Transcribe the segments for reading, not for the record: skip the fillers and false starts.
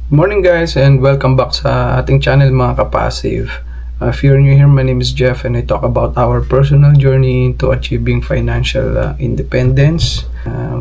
Morning guys and welcome back sa ating channel mga ka-passive. If you're new here, my name is Jeff and I talk about our personal journey to achieving financial independence,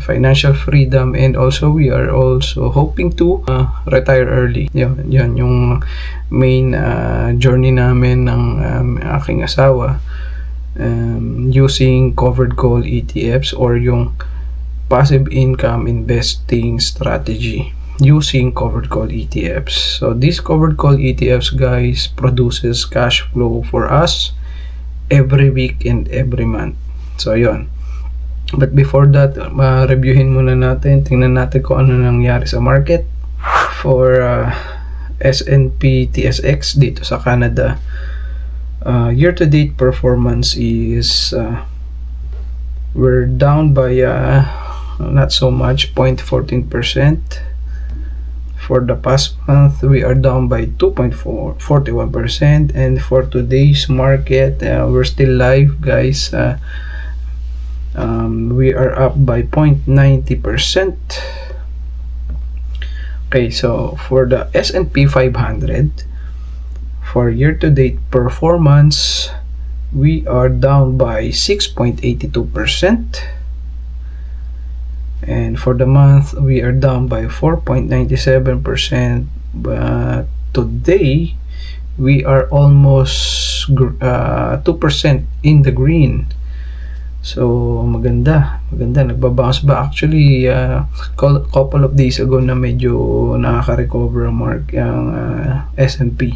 financial freedom, and also we are also hoping to retire early. Yan yung main journey namin ng aking asawa, using covered call ETFs or yung passive income investing strategy using covered call ETFs. So these covered call ETFs guys produces cash flow for us every week and every month. So yon. But before that, reviewin muna natin, tingnan natin kung ano nangyari sa market for S&P TSX dito sa Canada. Year-to-date performance is we're down by not so much, 0.14%. For the past month, we are down by 2.41%, and for today's market, we're still live, guys. We are up by 0.90%. Okay, so for the S&P 500, for year-to-date performance, we are down by 6.82%. And for the month, we are down by 4.97%. But today, we are almost 2% in the green. So maganda, nagbabounce ba actually couple of days ago na medyo nakaka-recover ang S&P.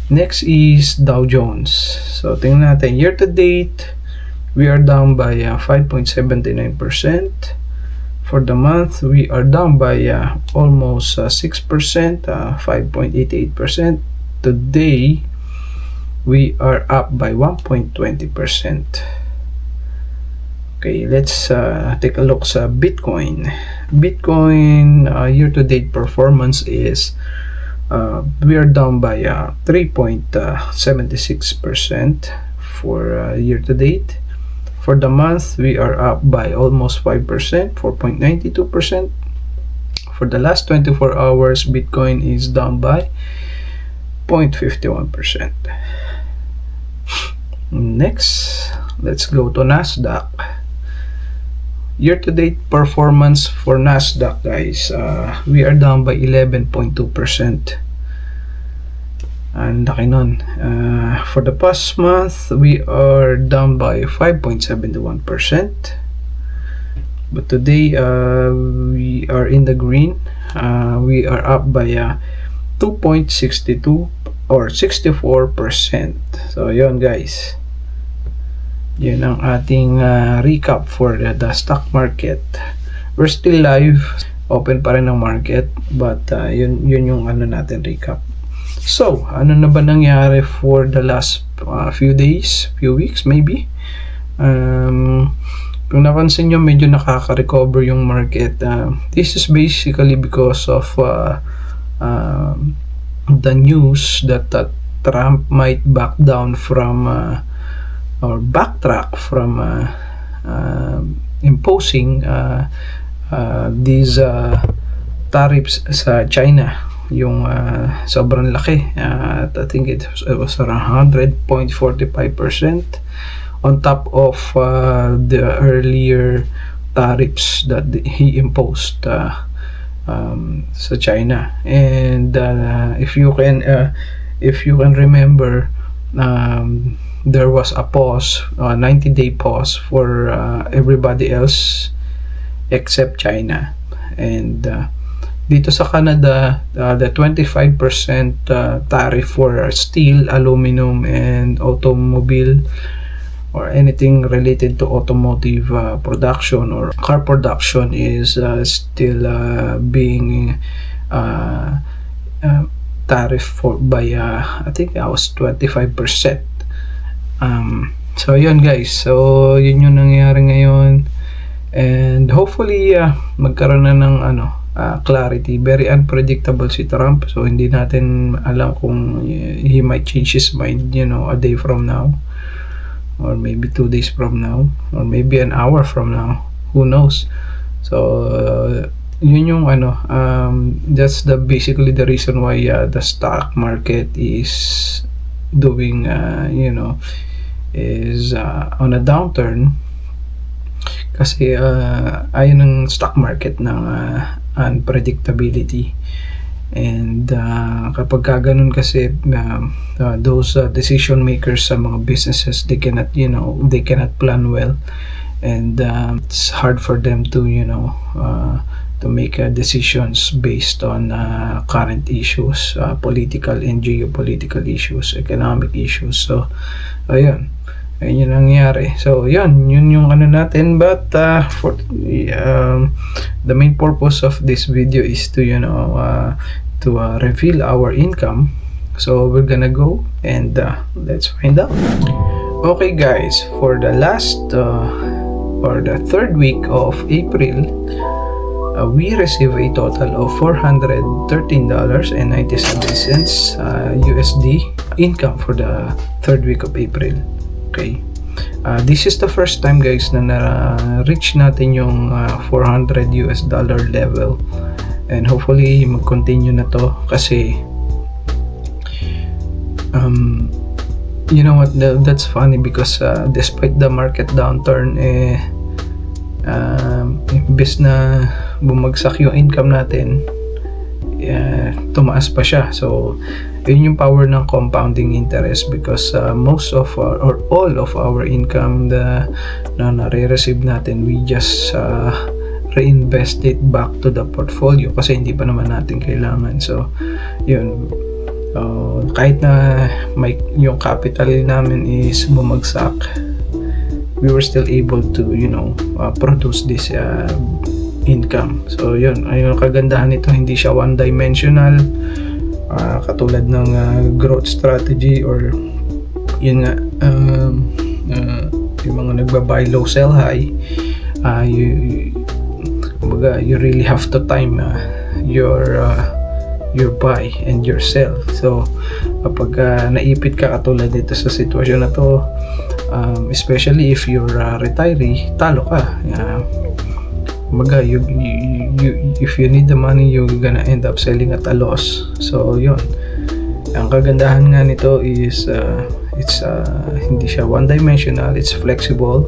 Next is Dow Jones. So tingnan natin, year to date, we are down by 5.79%. For the month, we are down by almost 6%, 5.88%. Today, we are up by 1.20%. Okay, let's take a look sa Bitcoin. Bitcoin year-to-date performance is we are down by 3.76% for year-to-date. For the month, we are up by almost 5%, 4.92%. For the last 24 hours, Bitcoin is down by 0.51%. Next, let's go to Nasdaq. Year-to-date performance for Nasdaq, guys, we are down by 11.2%. And laki nun. For the past month, we are down by 5.71%. But today, we are in the green. We are up by 2.62 or 64%. So, yun guys. Yun ang ating recap for the stock market. We're still live. Open pa rin ang market. But yun yung ano natin recap. So, ano na ba nangyari for the last few days, few weeks maybe? Kung napansin nyo, medyo nakaka-recover yung market. This is basically because of the news that Trump might back down from or backtrack from imposing these tariffs sa China. Yung sobrang laki, I think it was around 100.45% on top of the earlier tariffs that he imposed sa China. And if you can remember, there was a pause, 90-day pause for everybody else except China. And dito sa Canada, the 25% tariff for steel, aluminum, and automobile or anything related to automotive production or car production is still being tariff for by I think that was 25%. So yun guys, so yun yung nangyayari ngayon, and hopefully magkaroon na ng clarity. Very unpredictable si Trump, so hindi natin alam kung he might change his mind, a day from now, or maybe 2 days from now, or maybe an hour from now, who knows. So yun yung ano, that's the basically the reason why the stock market is doing is on a downturn, kasi ayun ang stock market ng unpredictability. And kapag ganun kasi, those decision makers sa mga businesses, they cannot plan well, and it's hard for them to to make decisions based on current issues, political and geopolitical issues, economic issues. So ayun yung nangyari. So yun yung ano natin, but for the main purpose of this video is to reveal our income. So we're gonna go and let's find out. Okay guys, for the last or the third week of April, we receive a total of $413.97 USD income for the third week of April. Okay, this is the first time guys na na-reach natin yung $400 level, and hopefully mag-continue na to, kasi you know what, that's funny because despite the market downturn, imbes na bumagsak yung income natin, tumaas pa siya. So yun yung power ng compounding interest, because most of or all of our income na nare-receive natin, we just reinvest it back to the portfolio kasi hindi pa naman natin kailangan. So yun, kahit na yung capital namin is bumagsak, we were still able to produce this income. So yun, ayun kagandahan nito, hindi siya one dimensional katulad ng growth strategy, or yun nga, yung mga nagba-buy low sell high. You really have to time your buy and your sell. So kapag naipit ka katulad dito sa sitwasyon na to, especially if you're a retiree, talo ka. If you need the money, you're gonna end up selling at a loss. So yun, ang kagandahan nga nito is it's hindi siya one dimensional, it's flexible.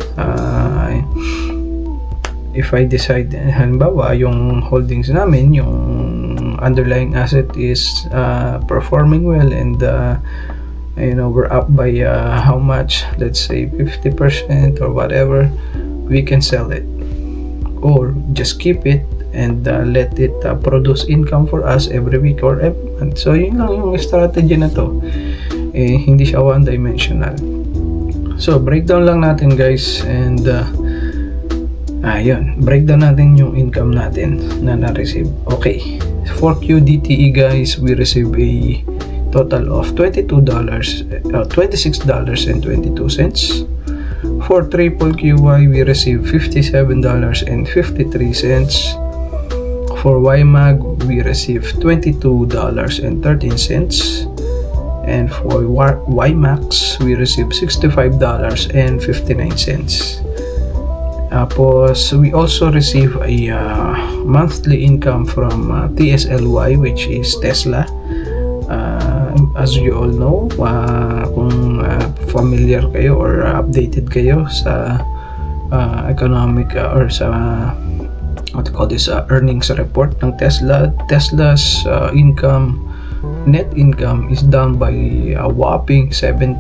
If I decide, halimbawa yung holdings namin, yung underlying asset is performing well, and we're up by how much, let's say 50% or whatever, we can sell it or just keep it and let it produce income for us every week or every month. So yun lang yung strategy na to, hindi siya one dimensional. So breakdown lang natin guys, and yun, breakdown natin yung income natin na na-receive. Okay, for QDTE guys, we receive a total of $26.22. For triple QY, we receive $57.53. For YMAG, we receive $22.13. And for YMAX, we receive $65.59. Tapos we also receive a monthly income from TSLY, which is Tesla. As you all know, kung familiar kayo or updated kayo sa economic or sa what you call this earnings report ng Tesla, Tesla's net income is down by a whopping 71%.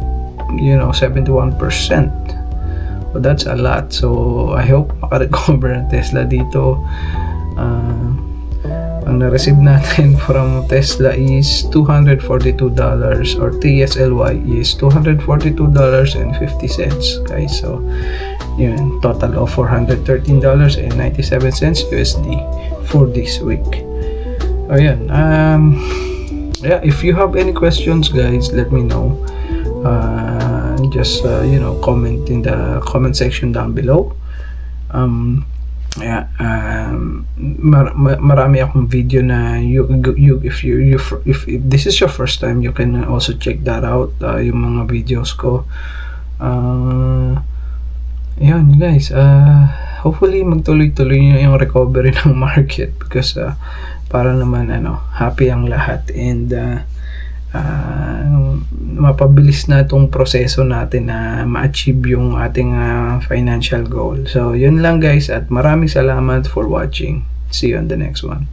Well, that's a lot. So I hope makarecover ng Tesla dito. Ang na-receive natin from Tesla is $242, or TSLY is $242.50 guys. So yun, total of $413.97 USD for this week. Ayan, yeah, if you have any questions guys, let me know. Just comment in the comment section down below. Marami akong video na if this is your first time, you can also check that out, yung mga videos ko. Yan guys, hopefully magtuloy-tuloy yung recovery ng market because para naman happy ang lahat and mapabilis na itong proseso natin na ma-achieve yung ating financial goal. So, yun lang guys at maraming salamat for watching. See you on the next one.